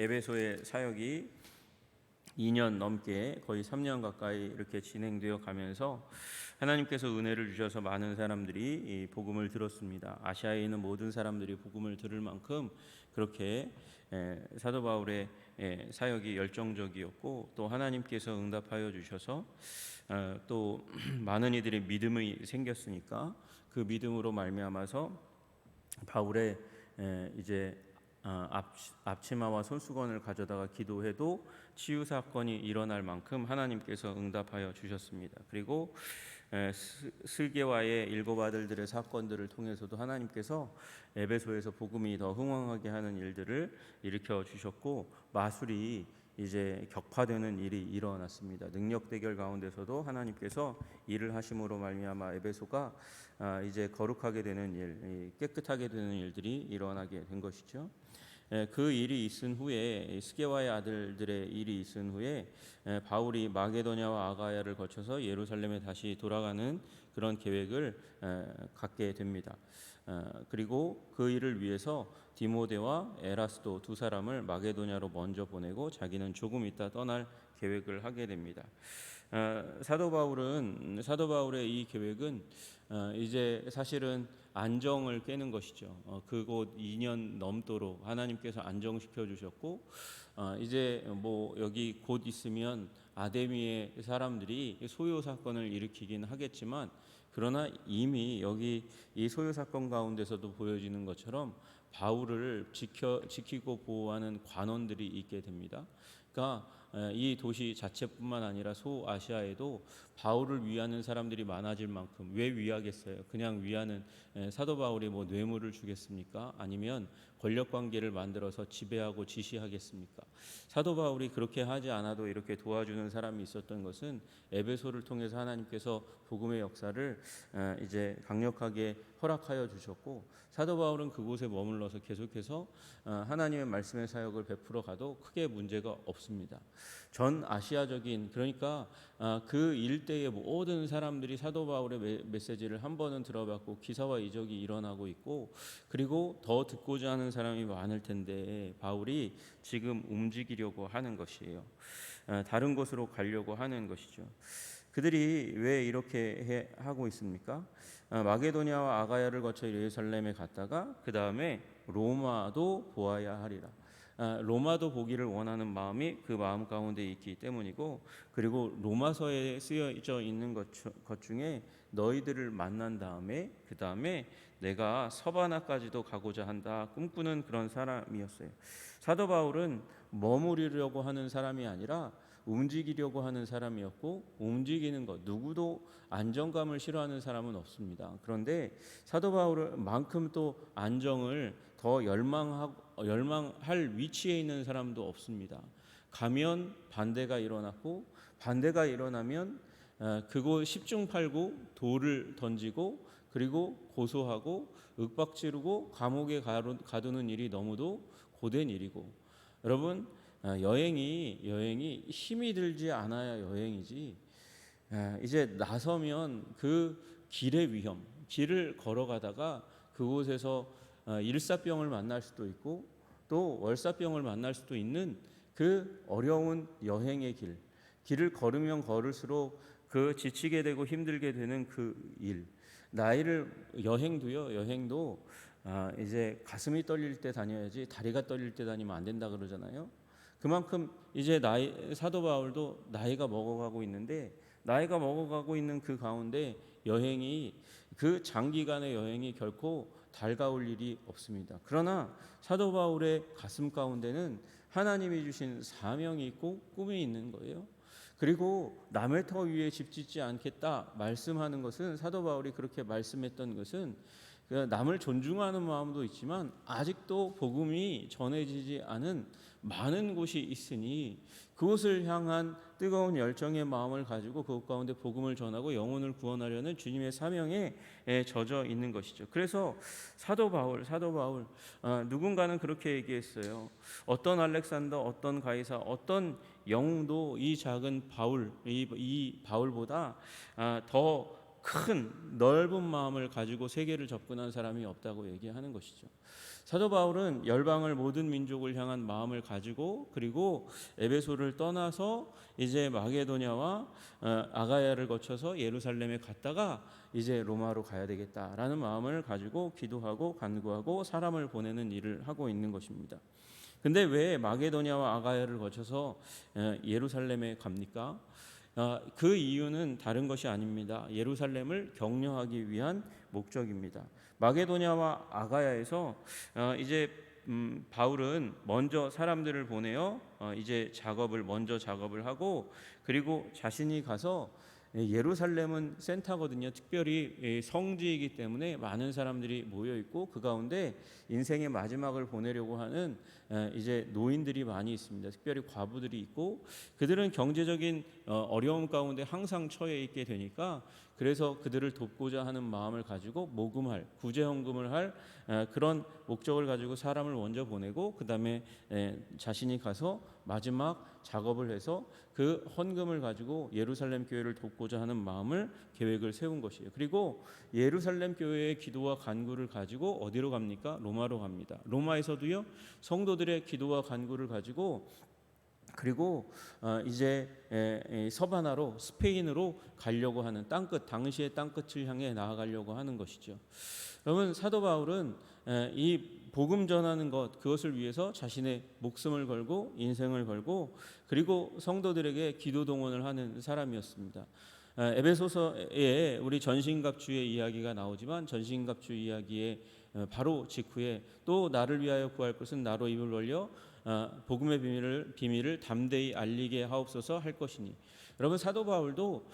에베소의 사역이 2년 넘게 거의 3년 가까이 이렇게 진행되어 가면서 하나님께서 은혜를 주셔서 많은 사람들이 이 복음을 들었습니다. 아시아에 있는 모든 사람들이 복음을 들을 만큼 그렇게 사도 바울의 사역이 열정적이었고, 또 하나님께서 응답하여 주셔서 또 많은 이들의 믿음이 생겼으니까 그 믿음으로 말미암아서 바울의 이제 앞치마와 손수건을 가져다가 기도해도 치유 사건이 일어날 만큼 하나님께서 응답하여 주셨습니다. 그리고 슬개와의 7 아들들의 사건들을 통해서도 하나님께서 에베소에서 복음이 더 흥왕하게 하는 일들을 일으켜 주셨고, 마술이 이제 격파되는 일이 일어났습니다. 능력 대결 가운데서도 하나님께서 일을 하심으로 말미암아 에베소가 이제 거룩하게 되는 일, 깨끗하게 되는 일들이 일어나게 된 것이죠. 그 일이 있은 후에, 스게와의 아들들의 일이 있은 후에 바울이 마게도냐와 아가야를 거쳐서 예루살렘에 다시 돌아가는 그런 계획을 갖게 됩니다. 그리고 그 일을 위해서 디모데와 에라스도 2 사람을 마게도냐로 먼저 보내고 자기는 조금 있다 떠날 계획을 하게 됩니다. 사도 바울의 이 계획은 이제 사실은 안정을 깨는 것이죠. 그곳 2년 넘도록 하나님께서 안정시켜 주셨고, 이제 뭐 여기 곧 있으면 아데미의 사람들이 소요 사건을 일으키긴 하겠지만, 그러나 이미 여기 이 소요 사건 가운데서도 보여지는 것처럼 바울을 지키고 보호하는 관원들이 있게 됩니다. 그러니까 이 도시 자체뿐만 아니라 소아시아에도 바울을 위하는 사람들이 많아질 만큼, 왜 위하겠어요? 그냥 위하는, 사도 바울이 뭐 뇌물을 주겠습니까? 아니면 권력 관계를 만들어서 지배하고 지시하겠습니까? 사도 바울이 그렇게 하지 않아도 이렇게 도와주는 사람이 있었던 것은 에베소를 통해서 하나님께서 복음의 역사를 이제 강력하게 허락하여 주셨고, 사도 바울은 그곳에 머물러서 계속해서 하나님의 말씀의 사역을 베풀어 가도 크게 문제가 없습니다. 전 아시아적인, 그러니까 그 일대의 모든 사람들이 사도 바울의 메시지를 한 번은 들어봤고 기사와 이적이 일어나고 있고, 그리고 더 듣고자 하는 사람이 많을 텐데 바울이 지금 움직이려고 하는 것이에요. 다른 곳으로 가려고 하는 것이죠. 그들이 왜 이렇게 하고 있습니까? 마게도냐와 아가야를 거쳐 예루살렘에 갔다가 그 다음에 로마도 보아야 하리라. 로마도 보기를 원하는 마음이 그 마음 가운데 있기 때문이고, 그리고 로마서에 쓰여져 있는 것 중에 너희들을 만난 다음에 그 다음에 내가 서바나까지도 가고자 한다 꿈꾸는 그런 사람이었어요. 사도 바울은 머무르려고 하는 사람이 아니라 움직이려고 하는 사람이었고, 움직이는 것, 누구도 안정감을 싫어하는 사람은 없습니다. 그런데 사도 바울만큼 또 안정을 더 열망할 위치에 있는 사람도 없습니다. 가면 반대가 일어났고, 반대가 일어나면 그곳 10중8구 돌을 던지고, 그리고 고소하고 윽박지르고 감옥에 가두는 일이 너무도 고된 일이고, 여러분, 여행이 힘이 들지 않아야 여행이지, 이제 나서면 그 길의 위험, 길을 걸어가다가 그곳에서 일사병을 만날 수도 있고 또 월사병을 만날 수도 있는 그 어려운 여행의 길을 걸으면 걸을수록 그 지치게 되고 힘들게 되는 그 일, 여행도 이제 가슴이 떨릴 때 다녀야지 다리가 떨릴 때 다니면 안 된다 그러잖아요. 그만큼 이제 사도 바울도 나이가 먹어가고 있는데, 나이가 먹어가고 있는 그 가운데 그 장기간의 여행이 결코 달가울 일이 없습니다. 그러나 사도 바울의 가슴 가운데는 하나님이 주신 사명이 있고 꿈이 있는 거예요. 그리고 남의 터 위에 집 짓지 않겠다 말씀하는 것은, 사도 바울이 그렇게 말씀했던 것은 남을 존중하는 마음도 있지만 아직도 복음이 전해지지 않은 많은 곳이 있으니 그곳을 향한 뜨거운 열정의 마음을 가지고 그곳 가운데 복음을 전하고 영혼을 구원하려는 주님의 사명에 젖어 있는 것이죠. 그래서 사도 바울 누군가는 그렇게 얘기했어요. 어떤 알렉산더, 어떤 가이사, 어떤 영웅도 이 작은 바울, 이 바울보다 더 큰 넓은 마음을 가지고 세계를 접근한 사람이 없다고 얘기하는 것이죠. 사도 바울은 열방을 모든 민족을 향한 마음을 가지고 그리고 에베소를 떠나서 이제 마게도냐와 아가야를 거쳐서 예루살렘에 갔다가 이제 로마로 가야 되겠다라는 마음을 가지고 기도하고 간구하고 사람을 보내는 일을 하고 있는 것입니다. 근데 왜 마게도냐와 아가야를 거쳐서 예루살렘에 갑니까? 그 이유는 다른 것이 아닙니다. 예루살렘을 격려하기 위한 목적입니다. 마게도냐와 아가야에서 이제 바울은 먼저 사람들을 보내어 이제 먼저 작업을 하고 그리고 자신이 가서 예루살렘은 센터거든요. 특별히 성지이기 때문에 많은 사람들이 모여 있고 그 가운데 인생의 마지막을 보내려고 하는 이제 노인들이 많이 있습니다. 특별히 과부들이 있고 그들은 경제적인 어려움 가운데 항상 처해 있게 되니까 그래서 그들을 돕고자 하는 마음을 가지고 모금할 구제헌금을 할 그런 목적을 가지고 사람을 먼저 보내고 그 다음에 자신이 가서 마지막 작업을 해서 그 헌금을 가지고 예루살렘 교회를 돕고자 하는 마음을 계획을 세운 것이에요. 그리고 예루살렘 교회의 기도와 간구를 가지고 어디로 갑니까? 로마로 갑니다. 로마에서도요 성도들의 기도와 간구를 가지고 그리고 이제 서바나로 스페인으로 가려고 하는 땅끝 당시의 땅끝을 향해 나아가려고 하는 것이죠. 여러분 사도 바울은 이 복음 전하는 그것을 위해서 자신의 목숨을 걸고 인생을 걸고 그리고 성도들에게 기도 동원을 하는 사람이었습니다. 에베소서에 우리 전신갑주의 이야기가 나오지만 전신갑주 이야기의 바로 직후에 또 나를 위하여 구할 것은 나로 입을 벌려 복음의 비밀을 담대히 알리게 하옵소서 할 것이니. 여러분 사도 바울도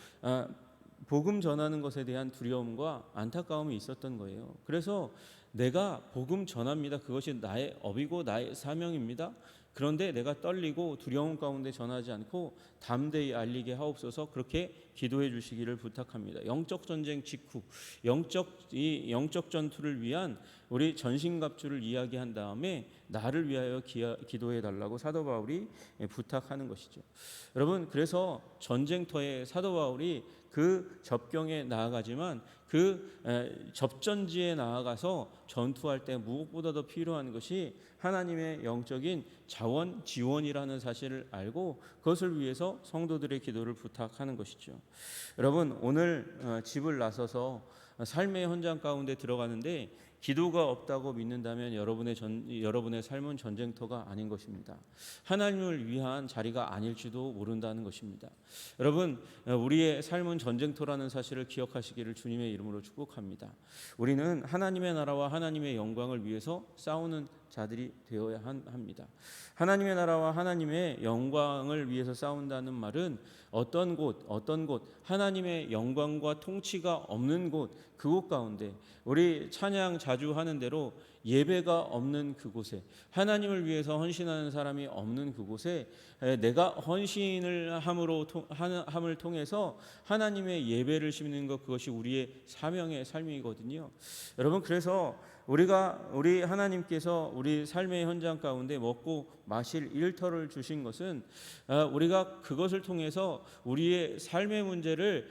복음 전하는 것에 대한 두려움과 안타까움이 있었던 거예요. 그래서 내가 복음 전합니다. 그것이 나의 업이고 나의 사명입니다. 그런데 내가 떨리고 두려움 가운데 전하지 않고 담대히 알리게 하옵소서 그렇게 기도해 주시기를 부탁합니다. 영적 전쟁 직후 영적 전투를 위한 우리 전신갑주를 이야기한 다음에 나를 위하여 기도해 달라고 사도 바울이 부탁하는 것이죠. 여러분 그래서 전쟁터에 사도 바울이 그 접경에 나아가지만 그 접전지에 나아가서 전투할 때 무엇보다 더 필요한 것이 하나님의 영적인 자원, 지원이라는 사실을 알고 그것을 위해서 성도들의 기도를 부탁하는 것이죠. 여러분 오늘 집을 나서서 삶의 현장 가운데 들어가는데 기도가 없다고 믿는다면 여러분의 삶은 전쟁터가 아닌 것입니다. 하나님을 위한 자리가 아닐지도 모른다는 것입니다. 여러분 우리의 삶은 전쟁터라는 사실을 기억하시기를 주님의 이름으로 축복합니다. 우리는 하나님의 나라와 하나님의 영광을 위해서 싸우는 자들이 되어야 합니다. 하나님의 나라와 하나님의 영광을 위해서 싸운다는 말은 어떤 곳 하나님의 영광과 통치가 없는 곳 그곳 가운데 우리 찬양 자주 하는 대로 예배가 없는 그곳에 하나님을 위해서 헌신하는 사람이 없는 그곳에 내가 헌신을 함을 통해서 하나님의 예배를 심는 것 그것이 우리의 사명의 삶이거든요. 여러분 그래서 우리 하나님께서 우리 삶의 현장 가운데 먹고 마실 일터를 주신 것은 우리가 그것을 통해서 우리의 삶의 문제를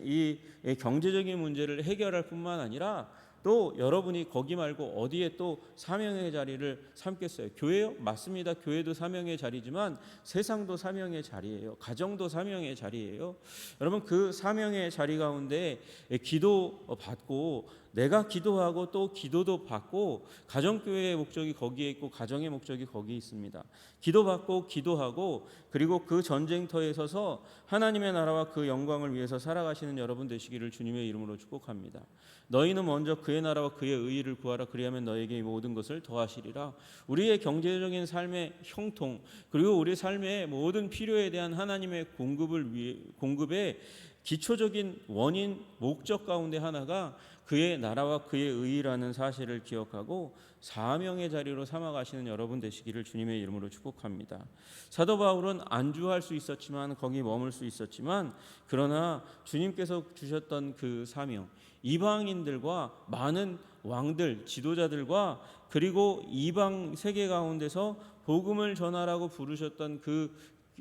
이 경제적인 문제를 해결할 뿐만 아니라 또 여러분이 거기 말고 어디에 또 사명의 자리를 삼겠어요? 교회요? 맞습니다. 교회도 사명의 자리지만 세상도 사명의 자리예요. 가정도 사명의 자리예요. 여러분 그 사명의 자리 가운데 기도 받고 내가 기도하고 또 기도도 받고 가정교회의 목적이 거기에 있고 가정의 목적이 거기에 있습니다. 기도받고 기도하고 그리고 그 전쟁터에 서서 하나님의 나라와 그 영광을 위해서 살아가시는 여러분 되시기를 주님의 이름으로 축복합니다. 너희는 먼저 그의 나라와 그의 의의를 구하라. 그리하면 너에게 이 모든 것을 더하시리라. 우리의 경제적인 삶의 형통 그리고 우리 삶의 모든 필요에 대한 하나님의 공급의 기초적인 원인 목적 가운데 하나가 그의 나라와 그의 의의라는 사실을 기억하고 사명의 자리로 삼아가시는 여러분 되시기를 주님의 이름으로 축복합니다. 사도 바울은 안주할 수 있었지만 거기 머물 수 있었지만 그러나 주님께서 주셨던 그 사명 이방인들과 많은 왕들 지도자들과 그리고 이방 세계 가운데서 복음을 전하라고 부르셨던 그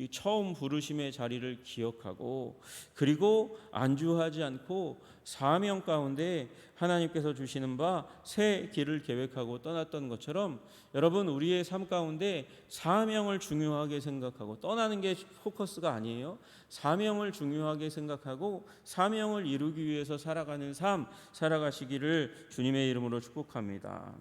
처음 부르심의 자리를 기억하고 그리고 안주하지 않고 사명 가운데 하나님께서 주시는 바 새 길을 계획하고 떠났던 것처럼 여러분 우리의 삶 가운데 사명을 중요하게 생각하고 떠나는 게 포커스가 아니에요. 사명을 중요하게 생각하고 사명을 이루기 위해서 살아가는 삶 살아가시기를 주님의 이름으로 축복합니다.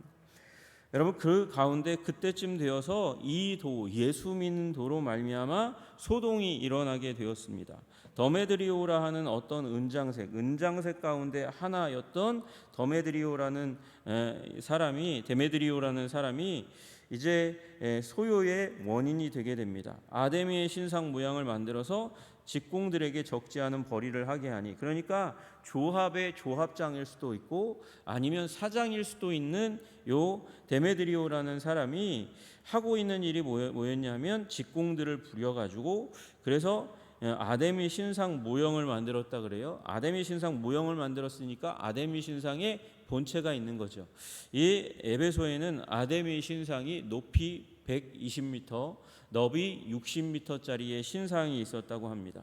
여러분 그 가운데 그때쯤 되어서 이 도 예수 믿는 도로 말미암아 소동이 일어나게 되었습니다. 더메드리오라 하는 어떤 은장색 가운데 하나였던 데메드리오라는 사람이 이제 소요의 원인이 되게 됩니다. 아데미의 신상 모양을 만들어서 직공들에게 적지 않은 벌이를 하게 하니, 그러니까 조합의 조합장일 수도 있고 아니면 사장일 수도 있는 요 데메드리오라는 사람이 하고 있는 일이 뭐였냐면 직공들을 부려가지고 그래서 아데미 신상 모형을 만들었다 그래요. 아데미 신상 모형을 만들었으니까 아데미 신상에 본체가 있는 거죠. 이 에베소에는 아데미 신상이 높이 120m, 너비 60m짜리의 신상이 있었다고 합니다.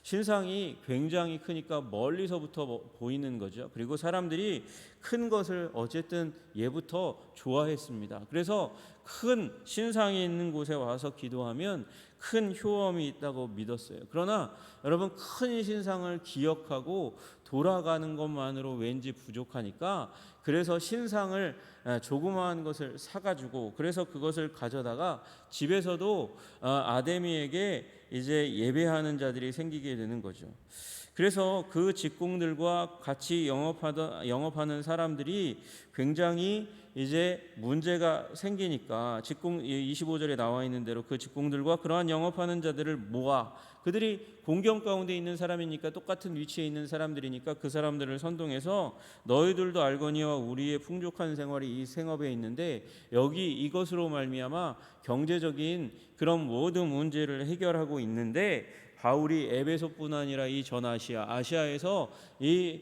신상이 굉장히 크니까 멀리서부터 보이는 거죠. 그리고 사람들이 큰 것을 어쨌든 예부터 좋아했습니다. 그래서 큰 신상이 있는 곳에 와서 기도하면 큰 효험이 있다고 믿었어요. 그러나 여러분 큰 신상을 기억하고 돌아가는 것만으로 왠지 부족하니까 그래서 신상을 조그마한 것을 사가지고 그래서 그것을 가져다가 집에서도 아데미에게 이제 예배하는 자들이 생기게 되는 거죠. 그래서 그 직공들과 같이 영업하는 사람들이 굉장히 이제 문제가 생기니까 25절에 나와 있는 대로 그 직공들과 그러한 영업하는 자들을 모아 그들이 공경 가운데 있는 사람이니까 똑같은 위치에 있는 사람들이니까 그 사람들을 선동해서 너희들도 알거니와 우리의 풍족한 생활이 이 생업에 있는데 여기 이것으로 말미암아 경제적인 그런 모든 문제를 해결하고 있는데 바울이 에베소뿐 아니라 이 전 아시아에서 이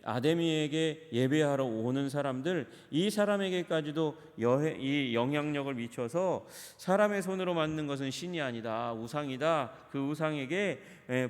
아데미에게 예배하러 오는 사람들 이 사람에게까지도 이 영향력을 미쳐서 사람의 손으로 만든 것은 신이 아니다 우상이다 그 우상에게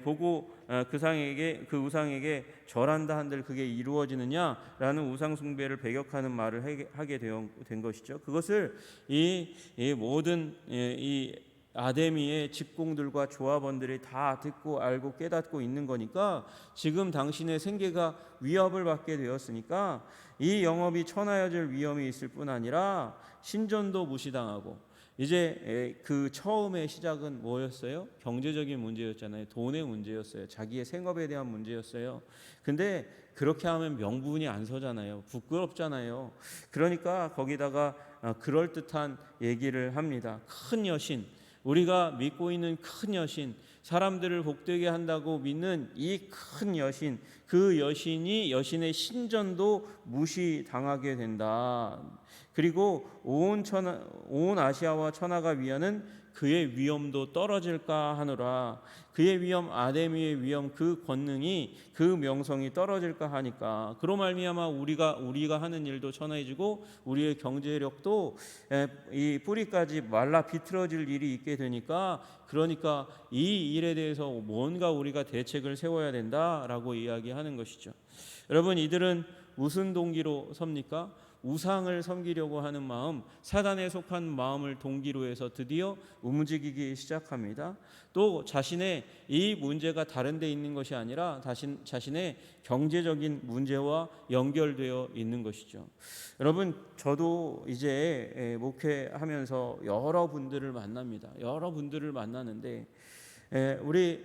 보고 그 우상에게 절한다 한들 그게 이루어지느냐라는 우상 숭배를 배격하는 말을 하게 된 것이죠. 그것을 이 모든 이 아데미의 직공들과 조합원들이 다 듣고 알고 깨닫고 있는 거니까 지금 당신의 생계가 위협을 받게 되었으니까 이 영업이 천하여질 위험이 있을 뿐 아니라 신전도 무시당하고 이제 그 처음의 시작은 뭐였어요? 경제적인 문제였잖아요. 돈의 문제였어요. 자기의 생업에 대한 문제였어요. 근데 그렇게 하면 명분이 안 서잖아요. 부끄럽잖아요. 그러니까 거기다가 그럴듯한 얘기를 합니다. 큰 여신 우리가 믿고 있는 큰 여신 사람들을 복되게 한다고 믿는 이 큰 여신 그 여신의 신전도 무시당하게 된다. 그리고 온 아시아와 천하가 위하는 그의 위엄도 떨어질까 하노라. 그의 위엄 아데미의 위엄 그 권능이 그 명성이 떨어질까 하니까 그로 말미암아 우리가 하는 일도 천하해지고 우리의 경제력도 이 뿌리까지 말라 비틀어질 일이 있게 되니까 그러니까 이 일에 대해서 뭔가 우리가 대책을 세워야 된다라고 이야기하는 것이죠. 여러분 이들은 무슨 동기로 섭니까? 우상을 섬기려고 하는 마음, 사단에 속한 마음을 동기로 해서 드디어 움직이기 시작합니다. 또 자신의 이 문제가 다른 데 있는 것이 아니라 자신의 경제적인 문제와 연결되어 있는 것이죠. 여러분 저도 이제 목회하면서 여러 분들을 만납니다. 여러 분들을 만나는데 우리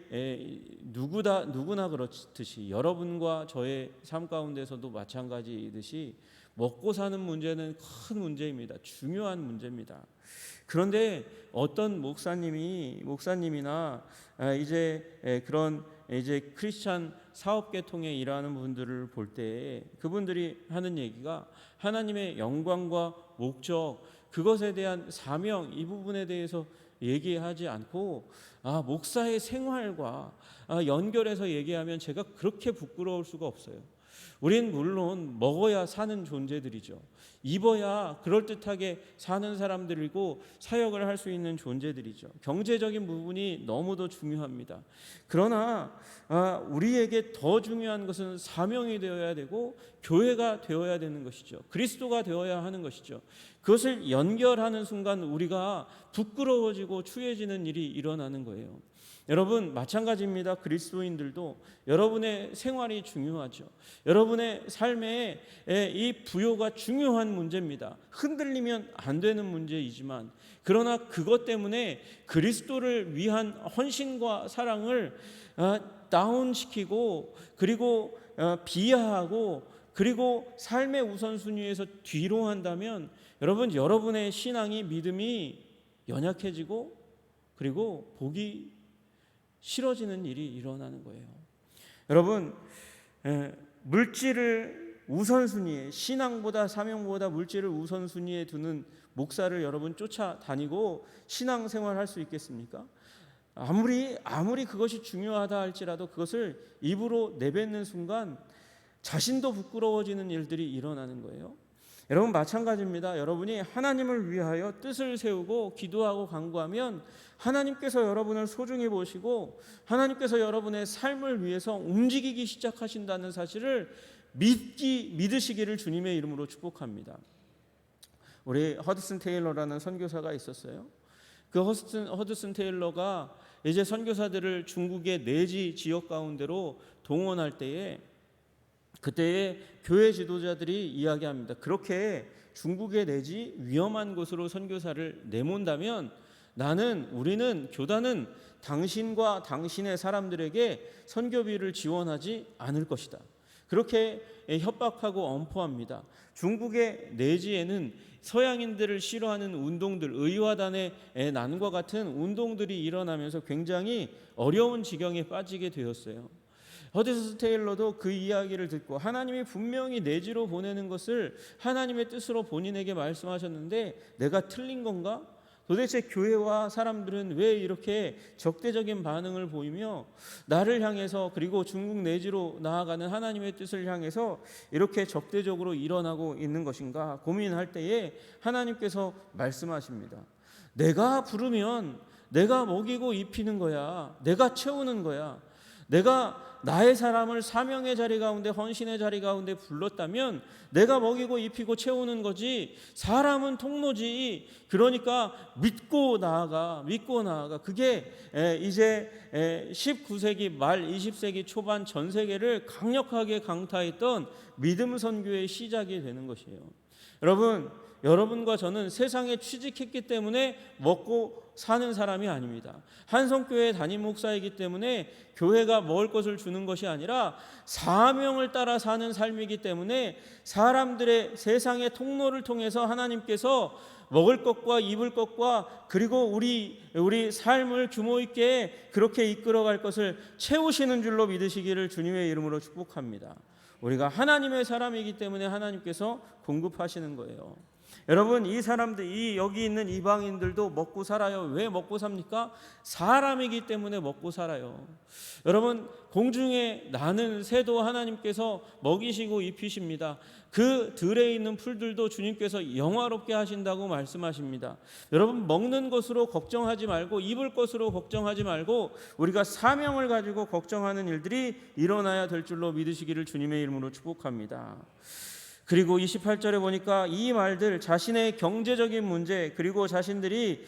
누구나 그렇듯이 여러분과 저의 삶 가운데서도 마찬가지이듯이 먹고 사는 문제는 큰 문제입니다. 중요한 문제입니다. 그런데 어떤 목사님이나 그런 크리스찬 사업계통에 일하는 분들을 볼 때 그분들이 하는 얘기가 하나님의 영광과 목적 그것에 대한 사명 이 부분에 대해서 얘기하지 않고 목사의 생활과 연결해서 얘기하면 제가 그렇게 부끄러울 수가 없어요. 우린 물론 먹어야 사는 존재들이죠. 입어야 그럴듯하게 사는 사람들이고 사역을 할 수 있는 존재들이죠. 경제적인 부분이 너무도 중요합니다. 그러나 우리에게 더 중요한 것은 사명이 되어야 되고 교회가 되어야 되는 것이죠. 그리스도가 되어야 하는 것이죠. 그것을 연결하는 순간 우리가 부끄러워지고 추해지는 일이 일어나는 거예요. 여러분 마찬가지입니다. 그리스도인들도 여러분의 생활이 중요하죠. 여러분의 삶에 이 부요가 중요한 문제입니다. 흔들리면 안 되는 문제이지만 그러나 그것 때문에 그리스도를 위한 헌신과 사랑을 다운시키고 그리고 비하하고 그리고 삶의 우선순위에서 뒤로 한다면 여러분의 신앙이 믿음이 연약해지고 그리고 복이 싫어지는 일이 일어나는 거예요. 여러분 물질을 우선순위에 신앙보다 사명보다 물질을 우선순위에 두는 목사를 여러분 쫓아다니고 신앙생활할 수 있겠습니까? 아무리 그것이 중요하다 할지라도 그것을 입으로 내뱉는 순간 자신도 부끄러워지는 일들이 일어나는 거예요. 여러분 마찬가지입니다. 여러분이 하나님을 위하여 뜻을 세우고 기도하고 간구하면 하나님께서 여러분을 소중히 보시고 하나님께서 여러분의 삶을 위해서 움직이기 시작하신다는 사실을 믿으시기를 주님의 이름으로 축복합니다. 우리 허드슨 테일러라는 선교사가 있었어요. 그 허드슨 테일러가 이제 선교사들을 중국의 내지 지역 가운데로 동원할 때에 그때의 교회 지도자들이 이야기합니다. 그렇게 중국의 내지 위험한 곳으로 선교사를 내몬다면 우리는 교단은 당신과 당신의 사람들에게 선교비를 지원하지 않을 것이다. 그렇게 협박하고 엄포합니다. 중국의 내지에는 서양인들을 싫어하는 운동들, 의화단의 난과 같은 운동들이 일어나면서 굉장히 어려운 지경에 빠지게 되었어요. 허드슨 테일러도 그 이야기를 듣고 하나님이 분명히 내지로 보내는 것을 하나님의 뜻으로 본인에게 말씀하셨는데 내가 틀린 건가? 도대체 교회와 사람들은 왜 이렇게 적대적인 반응을 보이며 나를 향해서 그리고 중국 내지로 나아가는 하나님의 뜻을 향해서 이렇게 적대적으로 일어나고 있는 것인가 고민할 때에 하나님께서 말씀하십니다. 내가 부르면 내가 먹이고 입히는 거야. 내가 채우는 거야. 내가 나의 사람을 사명의 자리 가운데 헌신의 자리 가운데 불렀다면 내가 먹이고 입히고 채우는 거지 사람은 통로지. 그러니까 믿고 나아가. 그게 이제 19세기 말 20세기 초반 전 세계를 강력하게 강타했던 믿음 선교의 시작이 되는 것이에요. 여러분과 저는 세상에 취직했기 때문에 먹고 사는 사람이 아닙니다. 한성교회 담임 목사이기 때문에 교회가 먹을 것을 주는 것이 아니라 사명을 따라 사는 삶이기 때문에 사람들의 세상의 통로를 통해서 하나님께서 먹을 것과 입을 것과 그리고 우리 삶을 규모 있게 그렇게 이끌어갈 것을 채우시는 줄로 믿으시기를 주님의 이름으로 축복합니다. 우리가 하나님의 사람이기 때문에 하나님께서 공급하시는 거예요. 여러분 이 사람들 여기 있는 이방인들도 먹고 살아요. 왜 먹고 삽니까? 사람이기 때문에 먹고 살아요. 여러분 공중에 나는 새도 하나님께서 먹이시고 입히십니다. 그 들에 있는 풀들도 주님께서 영화롭게 하신다고 말씀하십니다. 여러분 먹는 것으로 걱정하지 말고 입을 것으로 걱정하지 말고 우리가 사명을 가지고 걱정하는 일들이 일어나야 될 줄로 믿으시기를 주님의 이름으로 축복합니다. 그리고 28절에 보니까 이 말들 자신의 경제적인 문제 그리고 자신들이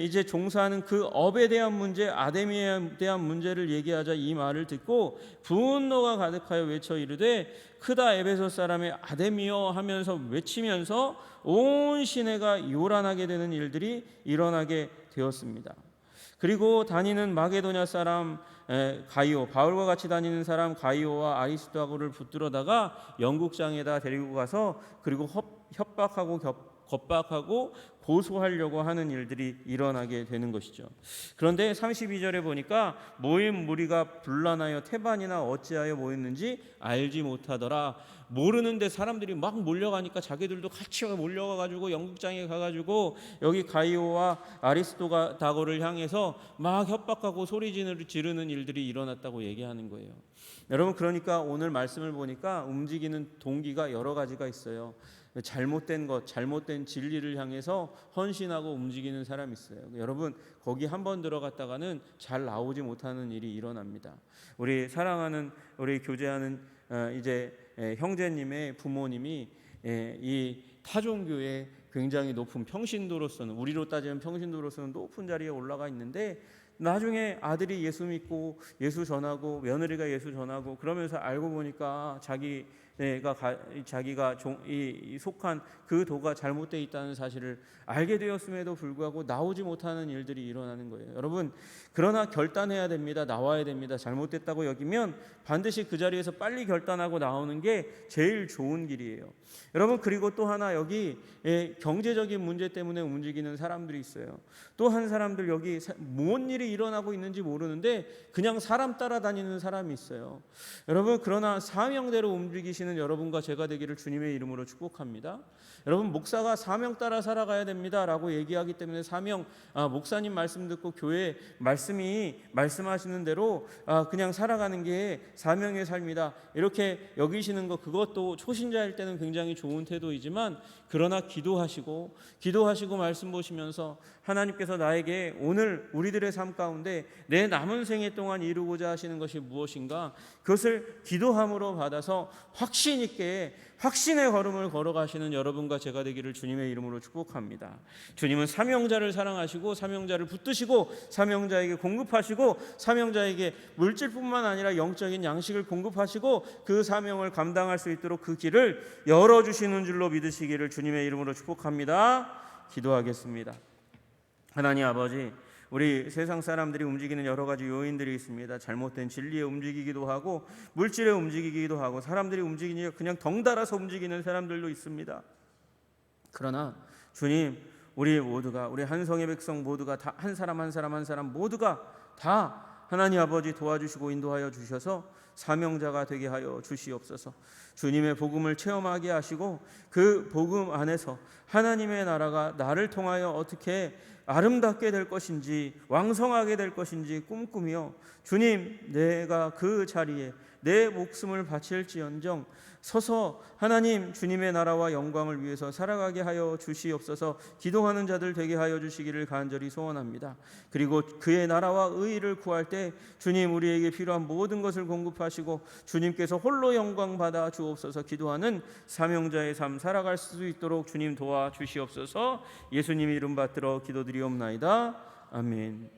이제 종사하는 그 업에 대한 문제 아데미에 대한 문제를 얘기하자 이 말을 듣고 분노가 가득하여 외쳐 이르되 크다 에베소 사람의 아데미여 하면서 외치면서 온 시내가 요란하게 되는 일들이 일어나게 되었습니다. 그리고 다니는 마게도냐 사람 가이오, 바울과 같이 다니는 사람 가이오와 아리스도하고를 붙들어다가 영국장에다 데리고 가서 그리고 협박하고 겁박하고 고소하려고 하는 일들이 일어나게 되는 것이죠. 그런데 32절에 보니까 모인 무리가 분란하여 태반이나 어찌하여 모였는지 알지 못하더라. 모르는데 사람들이 막 몰려가니까 자기들도 같이 몰려가가지고 영국장에 가가지고 여기 가이오와 아리스도다고를 향해서 막 협박하고 소리 지르는 일들이 일어났다고 얘기하는 거예요. 여러분 그러니까 오늘 말씀을 보니까 움직이는 동기가 여러 가지가 있어요. 잘못된 것, 잘못된 진리를 향해서 헌신하고 움직이는 사람이 있어요. 여러분 거기 한번 들어갔다가는 잘 나오지 못하는 일이 일어납니다. 우리 사랑하는 우리 교제하는 이제 형제님의 부모님이 이 타종교에 굉장히 높은 평신도로서는, 우리로 따지면 평신도로서는 높은 자리에 올라가 있는데, 나중에 아들이 예수 믿고 예수 전하고 며느리가 예수 전하고 그러면서 알고 보니까 자기가 속한 그 도가 잘못되어 있다는 사실을 알게 되었음에도 불구하고 나오지 못하는 일들이 일어나는 거예요. 여러분 그러나 결단해야 됩니다. 나와야 됩니다. 잘못됐다고 여기면 반드시 그 자리에서 빨리 결단하고 나오는 게 제일 좋은 길이에요. 여러분 그리고 또 하나, 여기 경제적인 문제 때문에 움직이는 사람들이 있어요. 또 한 사람들, 여기 뭔 일이 일어나고 있는지 모르는데 그냥 사람 따라다니는 사람이 있어요. 여러분 그러나 사명대로 움직이시는 여러분과 제가 되기를 주님의 이름으로 축복합니다. 여러분 목사가 사명 따라 살아가야 됩니다 라고 얘기하기 때문에 목사님 말씀 듣고 교회 말씀하시는 대로 그냥 살아가는 게 사명의 삶이다 이렇게 여기시는 것, 그것도 초신자일 때는 굉장히 좋은 태도이지만, 그러나 기도하시고 말씀 보시면서 하나님께서 나에게 오늘 우리들의 삶 가운데 내 남은 생애 동안 이루고자 하시는 것이 무엇인가, 그것을 기도함으로 받아서 확신 있게 확신의 걸음을 걸어가시는 여러분과 제가 되기를 주님의 이름으로 축복합니다. 주님은 사명자를 사랑하시고 사명자를 붙드시고 사명자에게 공급하시고 사명자에게 물질뿐만 아니라 영적인 양식을 공급하시고 그 사명을 감당할 수 있도록 그 길을 열어주시는 줄로 믿으시기를 주님의 이름으로 축복합니다. 기도하겠습니다. 하나님 아버지, 우리 세상 사람들이 움직이는 여러 가지 요인들이 있습니다. 잘못된 진리에 움직이기도 하고 물질에 움직이기도 하고 사람들이 움직이니까 그냥 덩달아서 움직이는 사람들도 있습니다. 그러나 주님, 우리 모두가, 우리 한성의 백성 모두가 다 한 사람 모두가 다 하나님 아버지 도와주시고 인도하여 주셔서 사명자가 되게 하여 주시옵소서. 주님의 복음을 체험하게 하시고 그 복음 안에서 하나님의 나라가 나를 통하여 어떻게 아름답게 될 것인지, 왕성하게 될 것인지 꿈꾸며, 주님, 내가 그 자리에 내 목숨을 바칠지언정 서서 하나님 주님의 나라와 영광을 위해서 살아가게 하여 주시옵소서. 기도하는 자들 되게 하여 주시기를 간절히 소원합니다. 그리고 그의 나라와 의의를 구할 때 주님, 우리에게 필요한 모든 것을 공급하시고 주님께서 홀로 영광 받아 주옵소서. 기도하는 사명자의 삶 살아갈 수 있도록 주님 도와 주시옵소서. 예수님 이름 받들어 기도드리옵나이다. 아멘.